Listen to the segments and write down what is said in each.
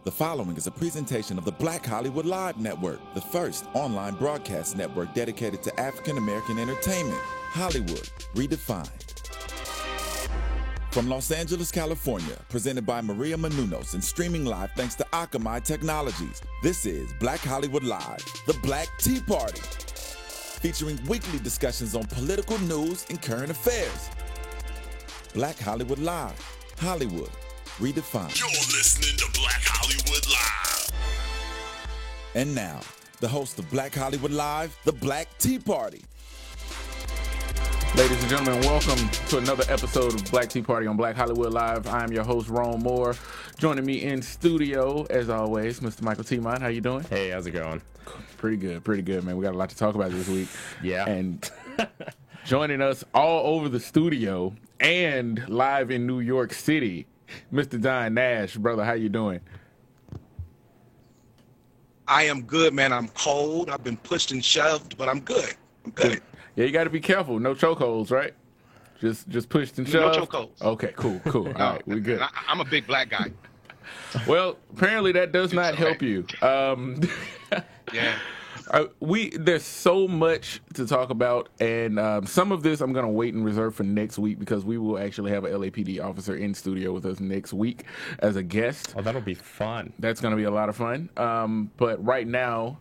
The following is a presentation of the Black Hollywood Live Network, the first online broadcast network dedicated to African American entertainment. Hollywood Redefined. From Los Angeles, California, presented by Maria Menounos and streaming live thanks to Akamai Technologies, this is Black Hollywood Live, the Black Tea Party, featuring weekly discussions on political news and current affairs. Black Hollywood Live, Hollywood Redefined. You're listening to Black Hollywood Live. And now, the host of Black Hollywood Live, the Black Tea Party. Ladies and gentlemen, welcome to another episode of Black Tea Party on Black Hollywood Live. I am your host, Ron Moore. Joining me in studio, as always, Mr. Michael T-Mont. How you doing? Hey, how's it going? Pretty good, man. We got a lot to talk about this week. Yeah. And joining us all over the studio and live in New York City, Mr. Don Nash. Brother, how you doing? I am good, man. I'm cold. I've been pushed and shoved, but I'm good. I'm good. Yeah, you got to be careful. No chokeholds, right? Just pushed and shoved? No chokeholds. Okay, cool. All right, we good. I'm a big black guy. Well, apparently that does not help you. Yeah. There's so much to talk about, and some of this I'm going to wait and reserve for next week because we will actually have a LAPD officer in studio with us next week as a guest. Oh, that'll be fun. That's going to be a lot of fun. But right now,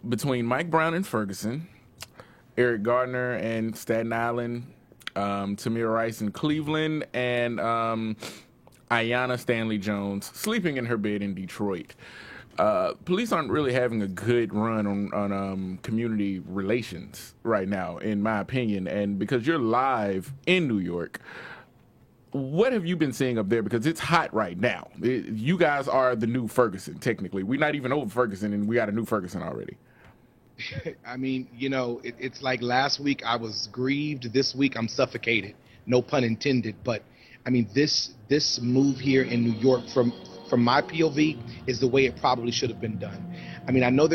between Mike Brown and Ferguson, Eric Gardner and Staten Island, Tamir Rice in Cleveland, and Aiyana Stanley Jones sleeping in her bed in Detroit. Police aren't really having a good run on community relations right now, in my opinion. And because you're live in New York, what have you been seeing up there? Because it's hot right now. You guys are the new Ferguson, technically. We're not even over Ferguson, and we got a new Ferguson already. I mean, you know, it's like last week I was grieved. This week I'm suffocated. No pun intended. But, I mean, this move here in New York from my POV is the way it probably should have been done. I mean, I know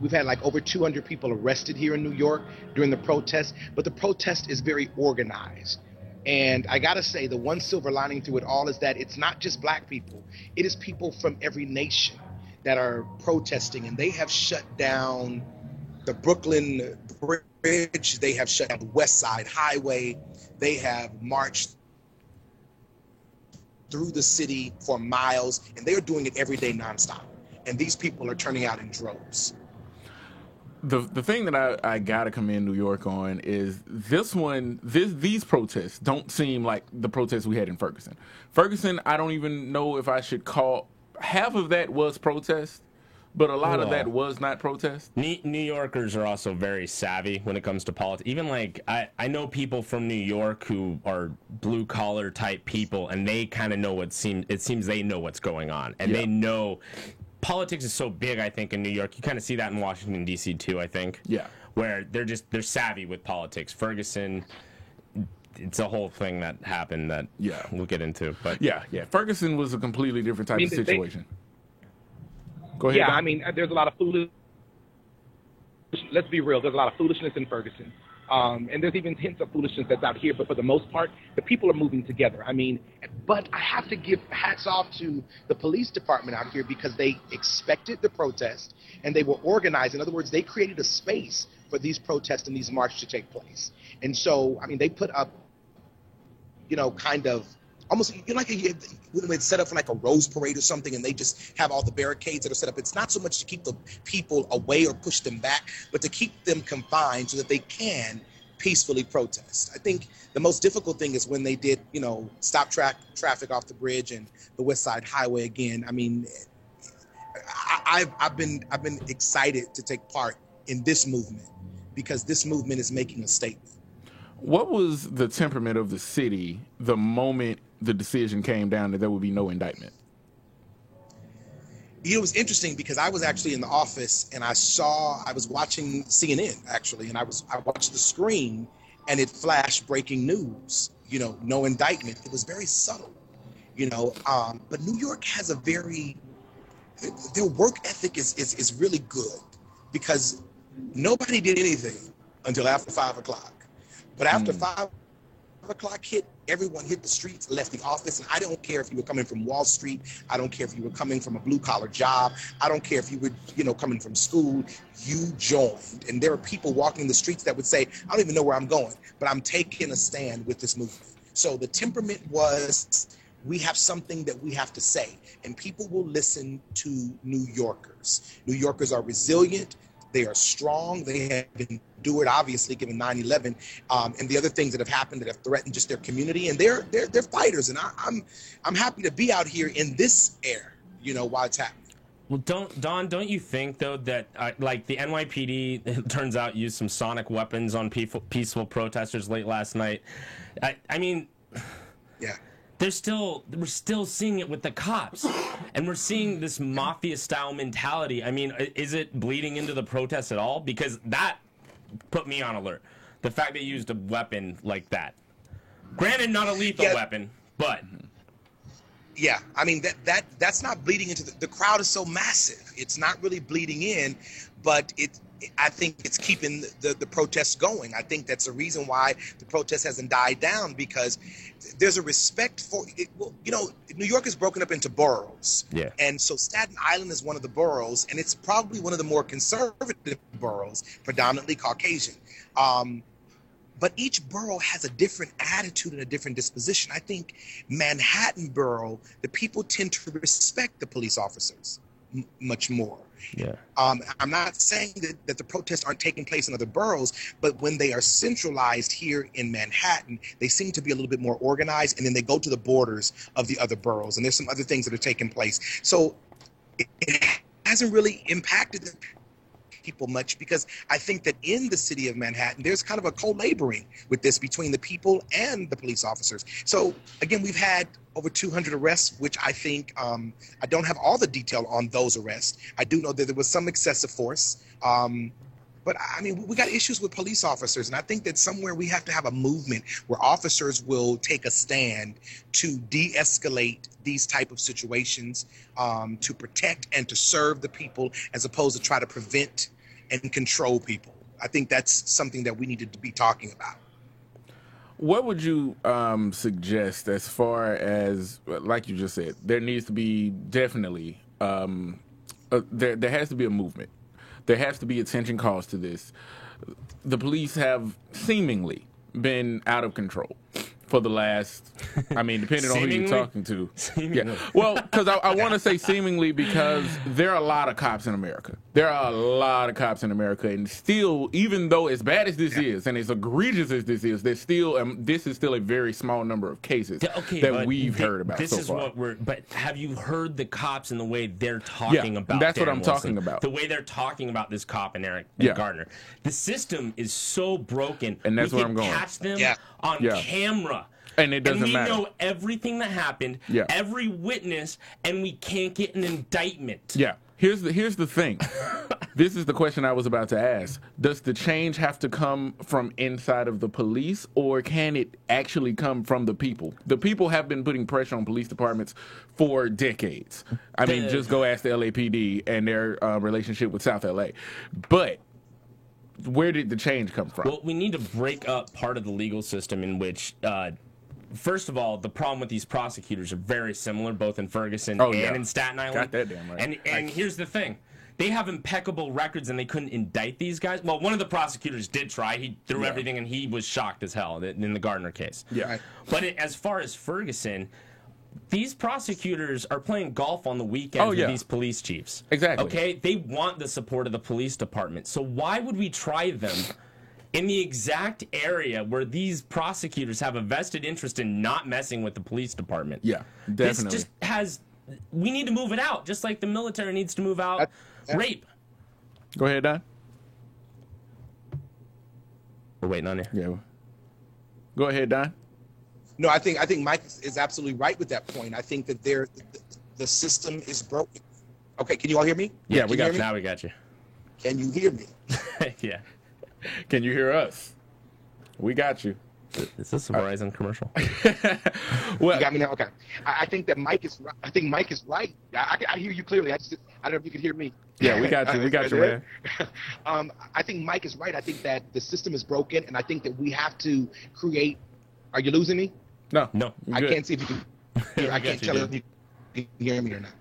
we've had like over 200 people arrested here in New York during the protest, but the protest is very organized. And I gotta say, the one silver lining through it all is that it's not just black people. It is people from every nation that are protesting, and they have shut down the Brooklyn Bridge. They have shut down the West Side Highway. They have marched through the city for miles, and they are doing it every day nonstop. And these people are turning out in droves. The thing that I gotta commend New York on is these protests don't seem like the protests we had in Ferguson. Ferguson, I don't even know if I should call half of that was protest, but a lot of that was not protest. New Yorkers are also very savvy when it comes to politics. Even like I know people from New York who are blue collar type people, and they kind of know it seems they know what's going on, and they know politics is so big. I think in New York, you kind of see that in Washington D.C. too. I think, where they're savvy with politics. Ferguson, it's a whole thing that happened that we'll get into. But Ferguson was a completely different type of situation. Go ahead. Yeah, I mean, there's a lot of foolish. Let's be real. There's a lot of foolishness in Ferguson, and there's even hints of foolishness that's out here. But for the most part, the people are moving together. I mean, but I have to give hats off to the police department out here because they expected the protest and they were organized. In other words, they created a space for these protests and these marches to take place. And so, I mean, they put up, kind of. Almost like when it's set up for like a rose parade or something, and they just have all the barricades that are set up. It's not so much to keep the people away or push them back, but to keep them confined so that they can peacefully protest. I think the most difficult thing is when they did, stop traffic off the bridge and the West Side Highway again. I mean, I've been excited to take part in this movement because this movement is making a statement. What was the temperament of the city the moment the decision came down that there would be no indictment? It was interesting because I was actually in the office and I was watching CNN actually, and I watched the screen and it flashed breaking news, no indictment. It was very subtle, but New York has their work ethic is really good because nobody did anything until after 5 o'clock. But after 5 o'clock hit, everyone hit the streets, left the office, and I don't care if you were coming from Wall Street. I don't care if you were coming from a blue-collar job. I don't care if you were, coming from school. You joined. And there are people walking the streets that would say, I don't even know where I'm going, but I'm taking a stand with this movement. So the temperament was, we have something that we have to say, and people will listen to New Yorkers. New Yorkers are resilient. They are strong. They have endured, obviously, given 9/11 and the other things that have happened that have threatened just their community. And they're fighters. And I'm happy to be out here in this air, while it's happening. Well, don't you think though that like the NYPD, it turns out, used some sonic weapons on peaceful protesters late last night? I mean, yeah. we're still seeing it with the cops, and we're seeing this mafia style mentality. I mean, is it bleeding into the protests at all? Because that put me on alert. The fact that you used a weapon like that, granted not a lethal weapon, but yeah, I mean that's not bleeding into the crowd is so massive. It's not really bleeding in, but I think it's keeping the protests going. I think that's the reason why the protest hasn't died down, because there's a respect for it. Well, New York is broken up into boroughs. Yeah. And so Staten Island is one of the boroughs, and it's probably one of the more conservative boroughs, predominantly Caucasian. But each borough has a different attitude and a different disposition. I think Manhattan borough, the people tend to respect the police officers much more. Yeah. I'm not saying that the protests aren't taking place in other boroughs, but when they are centralized here in Manhattan, they seem to be a little bit more organized, and then they go to the borders of the other boroughs, and there's some other things that are taking place. So it hasn't really impacted the people much, because I think that in the city of Manhattan, there's kind of a co-laboring with this between the people and the police officers. So again, we've had over 200 arrests, which I think, I don't have all the detail on those arrests. I do know that there was some excessive force. But I mean, we got issues with police officers, and I think that somewhere we have to have a movement where officers will take a stand to de-escalate these type of situations, to protect and to serve the people, as opposed to try to prevent and control people. I think that's something that we needed to be talking about. What would you suggest as far as, like you just said, there needs to be definitely, there has to be a movement. There has to be attention calls to this. The police have seemingly been out of control for the last, I mean, depending on who you're talking to. Yeah. Well, because I want to say seemingly, because there are a lot of cops in America. There are a lot of cops in America, and still, even though as bad as this is, and as egregious as this is, there's still, this is still a very small number of cases that we've heard about so far. This is what but have you heard the cops and the way they're talking about that's Darren what I'm Wilson, talking about. The way they're talking about this cop and Eric Gardner. The system is so broken. And that's where I'm going. Catch them on camera. And it doesn't matter. And we know everything that happened, every witness, and we can't get an indictment. Yeah. Here's the thing. This is the question I was about to ask. Does the change have to come from inside of the police, or can it actually come from the people? The people have been putting pressure on police departments for decades. I mean, just go ask the LAPD and their relationship with South LA. But where did the change come from? Well, we need to break up part of the legal system in which first of all, the problem with these prosecutors are very similar, both in Ferguson and in Staten Island. Got that damn right. And here's the thing. They have impeccable records, and they couldn't indict these guys. Well, one of the prosecutors did try. He threw everything, and he was shocked as hell in the Gardner case. Yeah. Right. But as far as Ferguson, these prosecutors are playing golf on the weekends with these police chiefs. Exactly. Okay? They want the support of the police department. So why would we try them in the exact area where these prosecutors have a vested interest in not messing with the police department? Yeah, definitely. This just we need to move it out, just like the military needs to move out rape. Go ahead, Don. We're waiting on you. Yeah. Go ahead, Don. No, I think Mike is absolutely right with that point. I think that the system is broken. Okay, can you all hear me? Yeah, we got you. Now we got you. Can you hear me? Yeah. Can you hear us? We got you. Is this a Verizon commercial? Well, you got me now. Okay. I think that Mike is. I think Mike is right. I hear you clearly. I don't know if you can hear me. Yeah, we got you. We got you, man. I think Mike is right. I think that the system is broken, and I think that we have to create Are you losing me? No, No. you're I good. can't see if you can. I can't tell if you can hear me or not.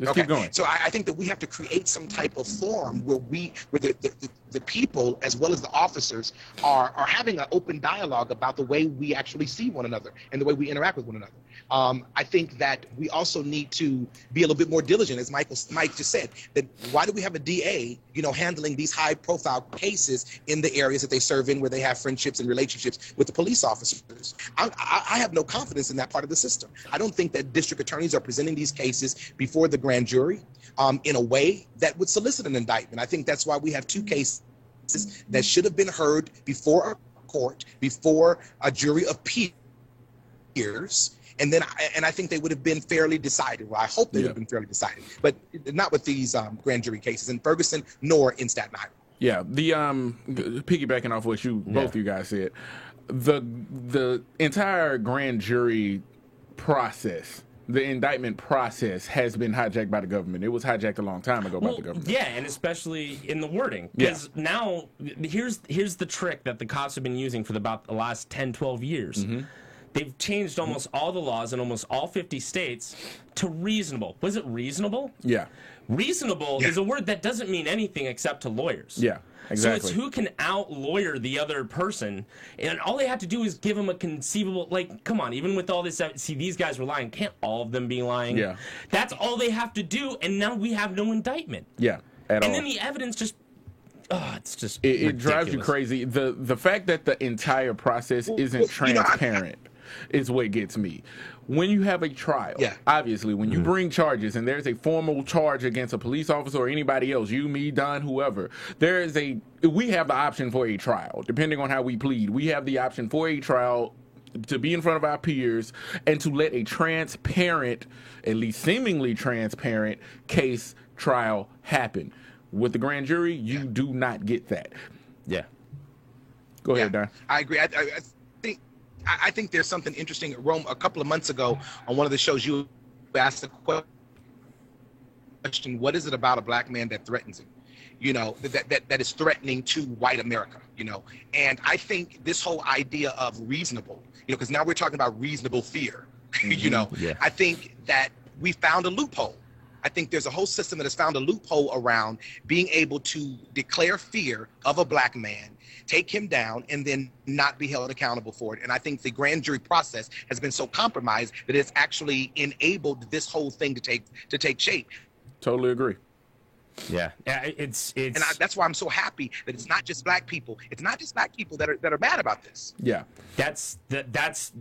Just keep going. So I think that we have to create some type of forum where the people as well as the officers are having an open dialogue about the way we actually see one another and the way we interact with one another. I think that we also need to be a little bit more diligent, as Mike just said. That why do we have a DA, handling these high-profile cases in the areas that they serve in, where they have friendships and relationships with the police officers? I have no confidence in that part of the system. I don't think that district attorneys are presenting these cases before the grand jury in a way that would solicit an indictment. I think that's why we have two cases that should have been heard before a court, before a jury of peers. And I think they would have been fairly decided. Well, I hope they would have been fairly decided, but not with these grand jury cases in Ferguson nor in Staten Island. Yeah, the piggybacking off what both you guys said, the entire grand jury process, the indictment process has been hijacked by the government. It was hijacked a long time ago by the government. Yeah, and especially in the wording. Because now, here's the trick that the cops have been using for about the last 10, 12 years. Mm-hmm. They've changed almost all the laws in almost all 50 states to reasonable. Was it reasonable? Yeah. Reasonable is a word that doesn't mean anything except to lawyers. Yeah, exactly. So it's who can out-lawyer the other person, and all they have to do is give them a conceivable, come on, even with all this, see, these guys were lying. Can't all of them be lying? Yeah. That's all they have to do, and now we have no indictment. Yeah, at all. And then the evidence just... it's just it drives you crazy. The fact that the entire process isn't transparent is what gets me. When you have a trial, obviously, when you bring charges and there's a formal charge against a police officer or anybody else, you, me, Don, whoever, we have the option for a trial. Depending on how we plead, we have the option for a trial to be in front of our peers and to let a transparent, at least seemingly transparent, case trial happen. With the grand jury, you do not get that. Yeah. Go ahead, Don. I agree. I think there's something interesting. Rome, a couple of months ago on one of the shows, you asked the question, what is it about a black man that threatens him? That is threatening to white America, And I think this whole idea of reasonable, because now we're talking about reasonable fear, I think that we found a loophole. I think there's a whole system that has found a loophole around being able to declare fear of a black man, take him down, and then not be held accountable for it. And I think the grand jury process has been so compromised that it's actually enabled this whole thing to take shape. Totally agree. Yeah, it's and that's why I'm so happy that it's not just black people. It's not just black people that are mad about this. Yeah, that's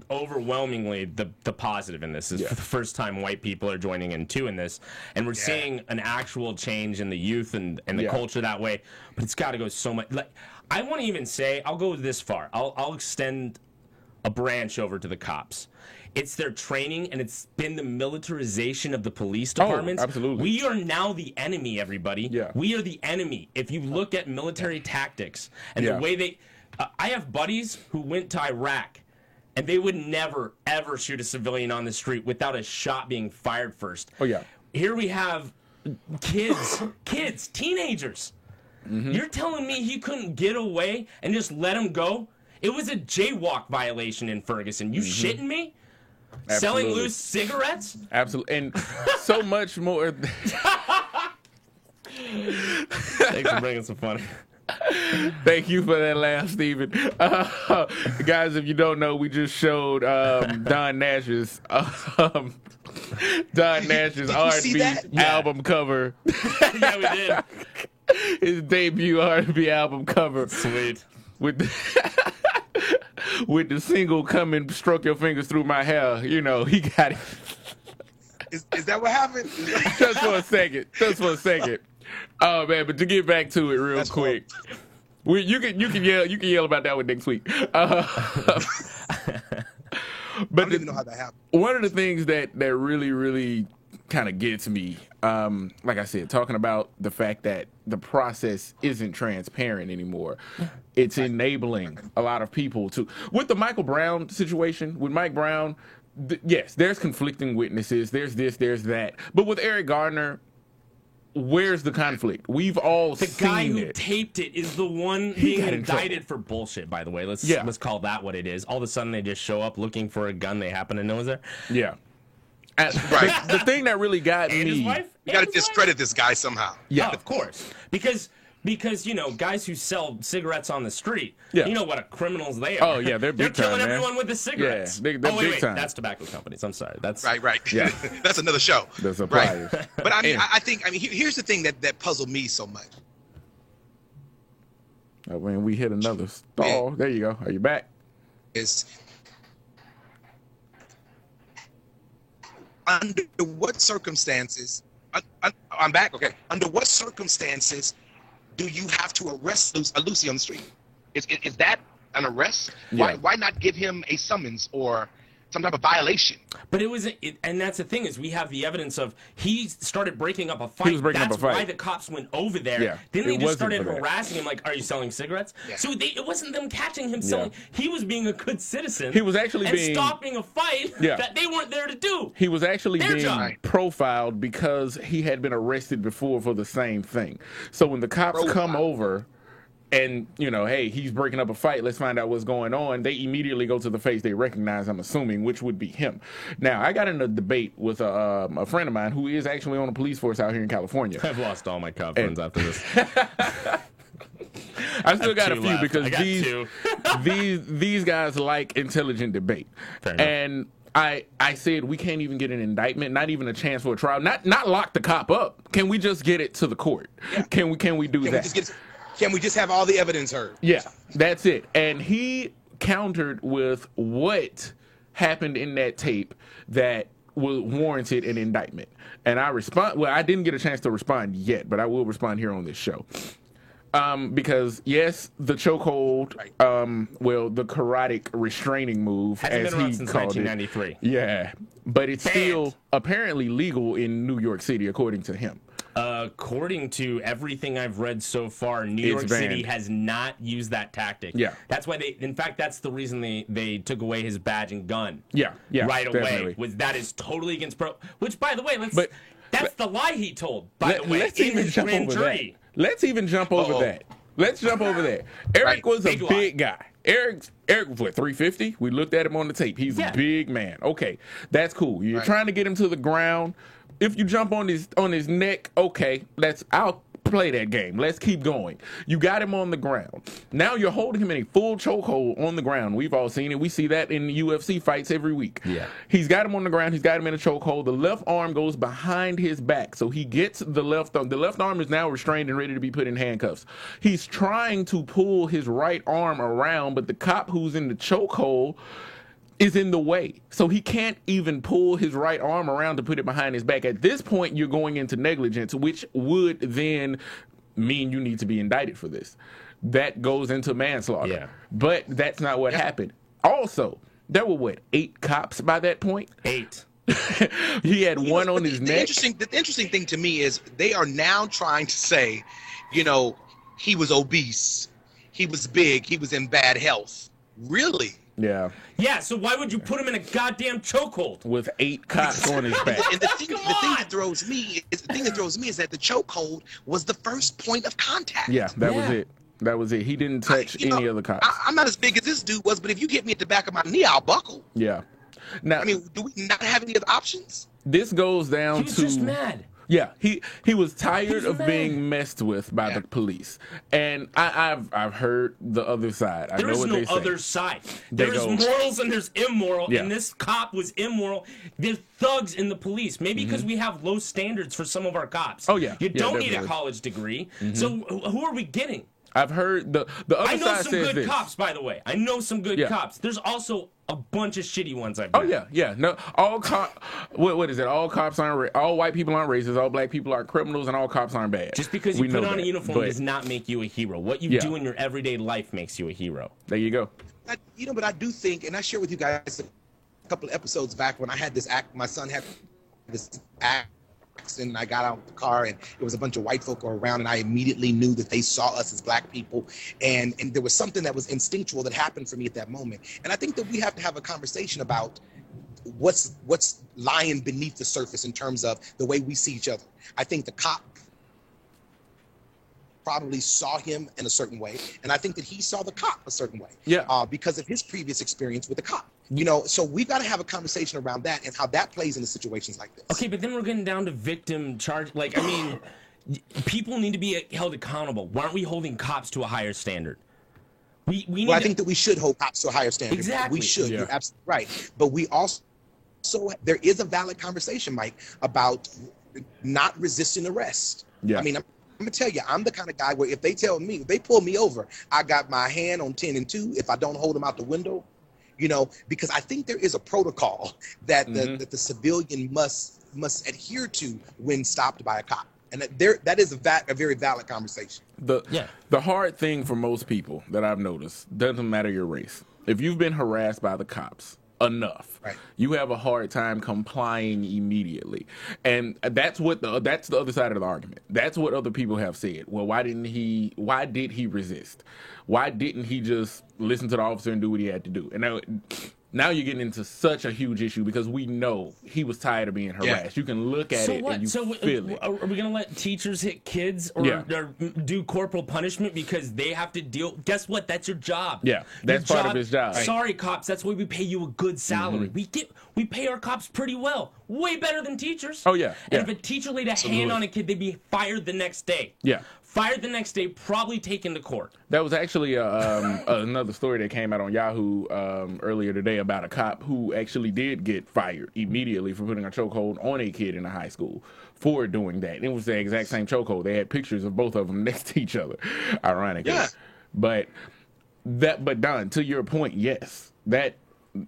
overwhelmingly the positive in this. Is for the first time white people are joining in too in this, and we're seeing an actual change in the youth and the culture that way. But it's got to go so much. I want to even say, I'll go this far. I'll extend a branch over to the cops. It's their training, and it's been the militarization of the police departments. Oh, absolutely. We are now the enemy, everybody. Yeah. We are the enemy. If you look at military tactics and the way they... I have buddies who went to Iraq, and they would never, ever shoot a civilian on the street without a shot being fired first. Oh, yeah. Here we have kids, teenagers. Mm-hmm. You're telling me he couldn't get away and just let him go? It was a jaywalk violation in Ferguson. You shitting me? Absolutely. Selling loose cigarettes? Absolutely. And so much more. Thanks for bringing some funny. Thank you for that laugh, Steven. Guys, if you don't know, we just showed Don Nash's R&B album cover. Yeah, we did. His debut R&B album cover. Sweet. With the single "Come and Stroke Your Fingers Through My Hair," he got it. Is that what happened? Just for a second. Oh man, but to get back to it real quick, you can yell about that one next week. But I don't even know how that happened. One of the things that really, really kind of gets me, like I said, talking about the fact that the process isn't transparent anymore. It's enabling a lot of people to, with the Michael Brown situation, with Mike Brown, yes, there's conflicting witnesses. There's this, there's that. But with Eric Gardner, where's the conflict? We've all The seen guy who it. taped it is the one being got in indicted for bullshit, by the way. Let's call that what it is. All of a sudden, they just show up looking for a gun they happen to know is there. Yeah. Right. The thing that really got And me. his wife? You got to discredit this guy somehow. Yeah. Oh, of course. Because you know, guys who sell cigarettes on the street, Yeah. you know what criminals they are. Oh, yeah, they're big killing time, man. everyone with the cigarettes. Yeah, they're wait, big time. that's tobacco companies. I'm sorry. That's Right. Yeah. That's another show. The suppliers. Right. But I mean, Yeah. I think here's the thing that puzzled me so much. When we hit another stall. There you go. Are you back? Is under what circumstances? I'm back. Okay. Under what circumstances do you have to arrest Lucy on the street? Is that an arrest? Yeah. Why not give him a summons or some type of violation? But and that's the thing is we have the evidence of he started breaking up a fight. He was breaking up that's a fight. why the cops went over there. Yeah, Then they it just wasn't started for that. harassing him like, "Are you selling cigarettes?" Yeah. So it wasn't them catching him selling. He was being a good citizen. He was actually and being- stopping a fight Yeah. that they weren't there to do. He was actually Their being job. profiled because he had been arrested before for the same thing. So when the cops come over and, you know, hey, he's breaking up a fight, let's find out what's going on, they immediately go to the face they recognize, I'm assuming, which would be him. Now, I got in a debate with a friend of mine who is actually on the police force out here in California. I've lost all my cop friends after this. I still got a two few left. because I got these guys like intelligent debate. Fair enough. And I said we can't even get an indictment, not even a chance for a trial, not lock the cop up. Can we just get it to the court? Yeah. Can we do that? Can we just have all the evidence heard? Yeah, that's it. And he countered with what happened in that tape that warranted an indictment. And I didn't get a chance to respond yet, but I will respond here on this show. Because yes, the chokehold, the carotid restraining move, Hasn't as been around he since called it. 1993. Yeah, but it's still apparently legal in New York City, according to him. According to everything I've read so far, New It's York City banned. has not used that tactic. Yeah. That's why that's the reason they took away his badge and gun. Yeah, right definitely. away. That is totally against which, by the way, But- that's the lie he told, by the way, Let's in even his jump grand over jury. that. Let's even jump over that. Let's jump over that. Eric Right. was a Big lie. big guy. Eric was what, 350? We looked at him on the tape. He's Yeah. a big man. Okay, that's cool. You're Right. trying to get him to the ground. If you jump on his neck, okay, I'll play that game. Let's keep going. You got him on the ground. Now you're holding him in a full chokehold on the ground. We've all seen it. We see that in UFC fights every week. Yeah. He's got him on the ground. He's got him in a chokehold. The left arm goes behind his back. So he gets the left arm. The left arm is now restrained and ready to be put in handcuffs. He's trying to pull his right arm around, but the cop who's in the chokehold is in the way. So he can't even pull his right arm around to put it behind his back. At this point, you're going into negligence, which would then mean you need to be indicted for this. That goes into manslaughter. Yeah. But that's not what happened. Also, there were 8 cops by that point? 8. He had one on his neck. The interesting thing to me is they are now trying to say, he was obese, he was big, he was in bad health. Really? Yeah. Yeah, so why would you put him in a goddamn chokehold? With 8 cops on his back. And the thing Come that on! throws me is that the chokehold was the first point of contact. Yeah, that was Yeah. it. That was it. He didn't touch any other cops. I'm not as big as this dude was, but if you get me at the back of my knee, I'll buckle. Yeah. Now, I mean, do we not have any other options? this goes down He was to just mad. Yeah, he was tired He's of mad. being messed with by the police, and I've heard the other side. I There know is what no they say. other side. They There's go- morals and there's immoral, Yeah. and this cop was immoral. There's thugs in the police. Maybe because we have low standards for some of our cops. Oh, yeah. You Yeah, don't need a definitely. college degree. So who are we getting? I've heard the other I know side some says good this. cops, by the way. I know some good Yeah. cops. There's also a bunch of shitty ones I've Oh met. yeah. No, what is it? All cops aren't. All white people aren't racist. All black people are criminals, and all cops aren't bad. Just because We you put know on a that, uniform but does not make you a hero. What you Yeah. do in your everyday life makes you a hero. There you go. But I do think, and I shared with you guys a couple of episodes back when I had this my son had this accident, and I got out of the car, and it was a bunch of white folk around, and I immediately knew that they saw us as black people, and there was something that was instinctual that happened for me at that moment. And I think that we have to have a conversation about what's lying beneath the surface in terms of the way we see each other. I think the cop probably saw him in a certain way, and I think that he saw the cop a certain way. Yeah. Because of his previous experience with the cop. So we've got to have a conversation around that and how that plays into situations like this. Okay, but then we're getting down to victim charge. Like, I mean, people need to be held accountable. Why aren't we holding cops to a higher standard? We need I think that we should hold cops to a higher standard. Exactly. We should. Yeah. You're absolutely right. But we also, there is a valid conversation, Mike, about not resisting arrest. Yeah. I mean, I'm going to tell you, I'm the kind of guy where if they pull me over, I got my hand on 10 and 2 if I don't hold them out the window, because I think there is a protocol that that the civilian must adhere to when stopped by a cop. And that is a very valid conversation. The hard thing for most people that I've noticed, doesn't matter your race. If you've been harassed by the cops enough, right, you have a hard time complying immediately. And that's the other side of the argument. That's what other people have said. Well, why did he resist? Why didn't he just listen to the officer and do what he had to do? And now you're getting into such a huge issue because we know he was tired of being harassed. You can look at it and you feel it. Are we going to let teachers hit kids or do corporal punishment because they have to deal? Guess what? That's your job. Yeah, that's part of his job. Sorry, cops. That's why we pay you a good salary. We pay our cops pretty well, way better than teachers. Oh yeah. And if a teacher laid a hand on a kid, they'd be fired the next day. Yeah. Fired the next day, probably taken to court. That was actually another story that came out on Yahoo earlier today about a cop who actually did get fired immediately for putting a chokehold on a kid in a high school for doing that. It was the exact same chokehold. They had pictures of both of them next to each other, ironically. Yeah. But Don, to your point, yes, that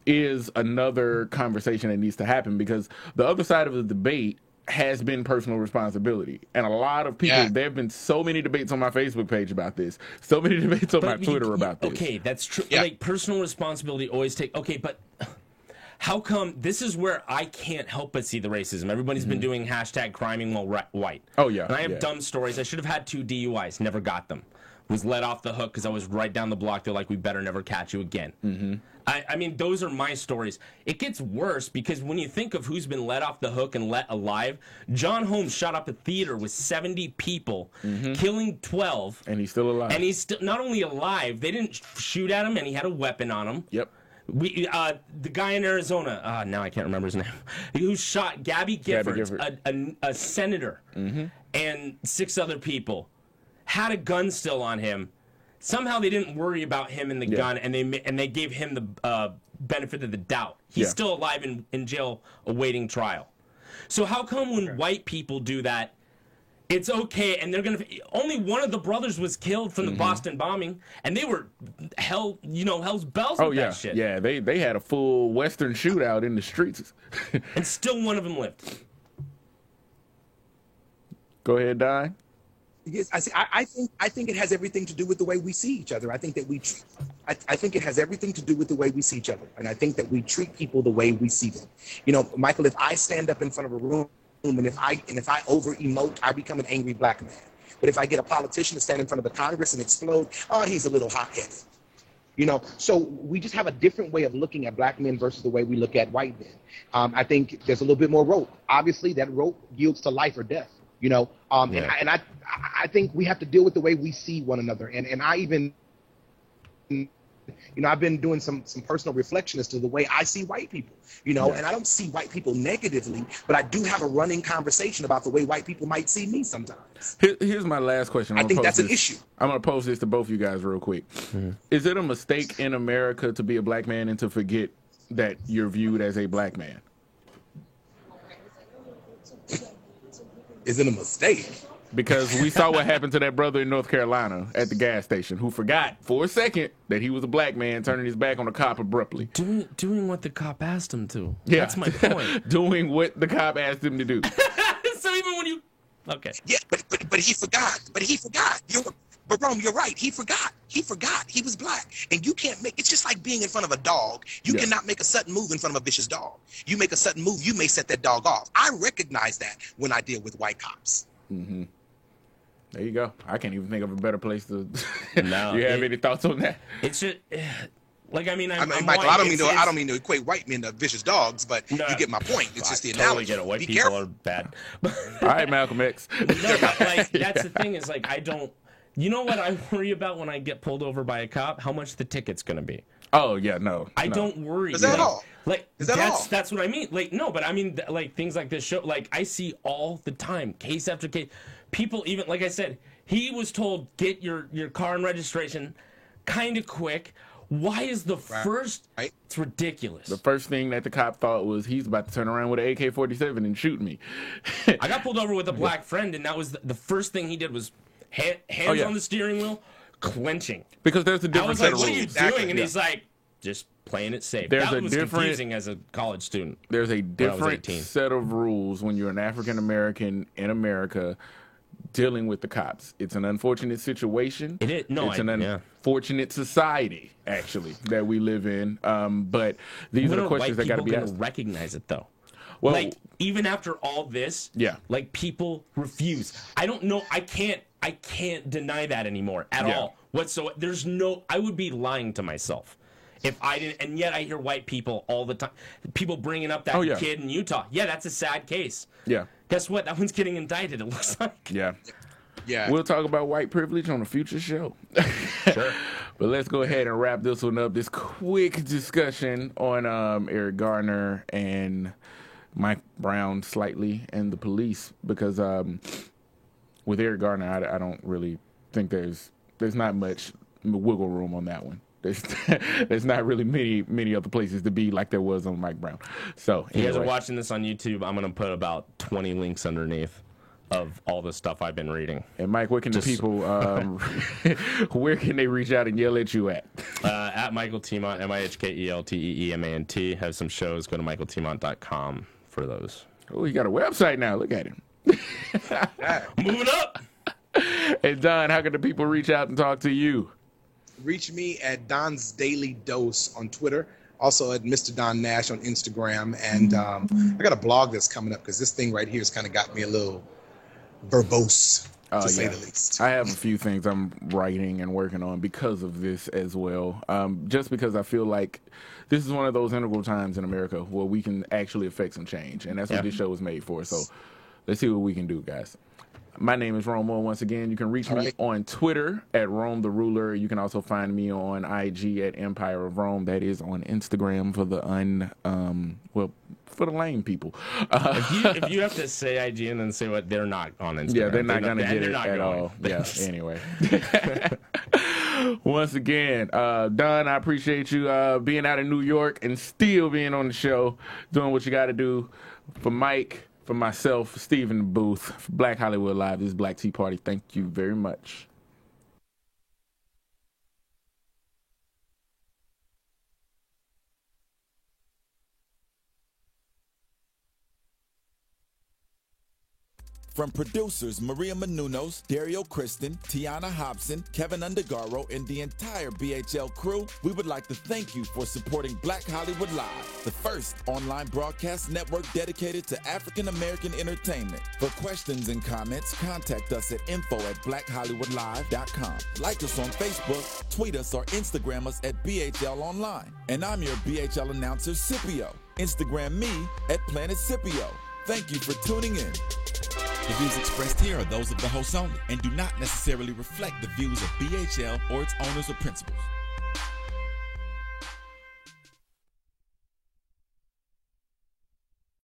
is another conversation that needs to happen because the other side of the debate has been personal responsibility. And a lot of people, there have been so many debates on my Facebook page about this, so many debates on my Twitter about this. Okay, that's true. Yeah. Like, personal responsibility always but how come, this is where I can't help but see the racism. Everybody's been doing hashtag criming while white. Oh, yeah. And I have dumb stories. I should have had 2 DUIs, never got them. Was let off the hook because I was right down the block. They're like, we better never catch you again. I mean, those are my stories. It gets worse because when you think of who's been let off the hook and let alive, John Holmes shot up a theater with 70 people, killing 12. And he's still alive. And he's still not only alive, they didn't shoot at him, and he had a weapon on him. Yep. The guy in Arizona, now I can't remember his name, who shot Gabby Giffords, a senator, and 6 other people, had a gun still on him. Somehow they didn't worry about him and the gun, and they gave him the benefit of the doubt. He's still alive in jail awaiting trial. So how come when white people do that, it's okay, and they're gonna? Only one of the brothers was killed from the Boston bombing, and they were hell's bells with that shit. Yeah, they had a full Western shootout in the streets, and still one of them lived. Go ahead, Don. Yes, I think it has everything to do with the way we see each other. I think that I think it has everything to do with the way we see each other, and I think that we treat people the way we see them. Michael, if I stand up in front of a room and if I over emote, I become an angry black man. But if I get a politician to stand in front of the Congress and explode, he's a little hot-headed. So we just have a different way of looking at black men versus the way we look at white men. I think there's a little bit more rope. Obviously, that rope yields to life or death. And I think we have to deal with the way we see one another. And I even, I've been doing some personal reflection as to the way I see white people, and I don't see white people negatively, but I do have a running conversation about the way white people might see me sometimes. Here's my last question. I think that's an issue. I'm going to pose this to both you guys real quick. Is it a mistake in America to be a black man and to forget that you're viewed as a black man? Is it a mistake? Because we saw what happened to that brother in North Carolina at the gas station who forgot for a second that he was a black man, turning his back on the cop abruptly. Doing what the cop asked him to. Yeah. That's my point. Doing what the cop asked him to do. So even when you... Okay. Yeah, but he forgot. But Rome, you're right. He forgot. He was black. And you can't make... It's just like being in front of a dog. You cannot make a sudden move in front of a vicious dog. You make a sudden move, you may set that dog off. I recognize that when I deal with white cops. Mm-hmm. There you go. I can't even think of a better place to... No. You have any thoughts on that? It's just... I'm Michael, I don't mean to equate white men to vicious dogs, but you get my point. It's just the analogy. Totally get it. White people are bad. All right, Malcolm X. No, but that's the thing is, I don't... You know what I worry about when I get pulled over by a cop? How much the ticket's going to be. Oh yeah, no. I don't worry. Is that all? Like Is that all? that's what I mean. Like no, but I mean like things like this show. Like I see all the time, case after case. People even like I said, he was told get your car and registration, kind of quick. Why is the first? Right. It's ridiculous. The first thing that the cop thought was he's about to turn around with an AK-47 and shoot me. I got pulled over with a black friend, and that was the first thing he did was hands on the steering wheel, clenching. Because there's a I different was set like, of "What are you rules. doing?" And he's like, "Just playing it safe." There's that a was different- confusing as a college student. There's a I was different 18. set of rules when you're an African American in America dealing with the cops. It's an unfortunate situation. It is. No, it's an unfortunate society, actually, that we live in. But these When are the questions that got to be going asked. to recognize it though? Well, Like even after all this, Yeah. like people refuse. I don't know. I can't deny that anymore at Yeah. all. Whatsoever. There's no. I would be lying to myself if I didn't. And yet I hear white people all the time. People bringing up that yeah. kid in Utah. Yeah, that's a sad case. yeah, Guess what? That one's getting indicted. It looks like. yeah. Yeah. We'll talk about white privilege on a future show. Sure. But let's go ahead and wrap this one up. This quick discussion on Eric Garner and Mike Brown slightly and the police. Because with Eric Garner, I don't really think there's not much wiggle room on that one. There's not really many other places to be like there was on Mike Brown. So If you guys are anyway. watching this on YouTube, I'm going to put about 20 links underneath of all the stuff I've been reading. And Mike, where can the people, where can they reach out and yell at you at? At Michael Tiemont, MIHKELTEEMANT. Have some shows. Go to michaeltiemont.com for those. Oh, you got a website now. Look at him. Moving up. And Don, how can the people reach out and talk to you? Reach me at Don's Daily Dose on Twitter. Also at Mr. Don Nash on Instagram. And I got a blog that's coming up because this thing right here has kind of got me a little verbose, to say the least. I have a few things I'm writing and working on because of this as well. Just because I feel like this is one of those integral times in America where we can actually affect some change. And that's what this show was made for. So let's see what we can do, guys. My name is Rome Moore. Once again, you can reach me on Twitter at Rome the Ruler. You can also find me on IG at Empire of Rome. That is on Instagram for the for the lame people. If you have to say IG and then say what, they're not on Instagram. Yeah, they're not going to get it not at going. all. Yeah, anyway. Once again, Don, I appreciate you being out in New York and still being on the show, doing what you got to do. For Mike, for myself, for Steve in the booth, for Black Hollywood Live, this is Black Tea Party. Thank you very much. From producers Maria Menounos, Dario Kristen, Tiana Hobson, Kevin Undergaro, and the entire BHL crew, we would like to thank you for supporting Black Hollywood Live, the first online broadcast network dedicated to African American entertainment. For questions and comments, contact us at info@blackhollywoodlive.com. Like us on Facebook, tweet us, or Instagram us at BHL Online. And I'm your BHL announcer, Scipio. Instagram me at Planet Scipio. Thank you for tuning in. The views expressed here are those of the host only and do not necessarily reflect the views of BHL or its owners or principals.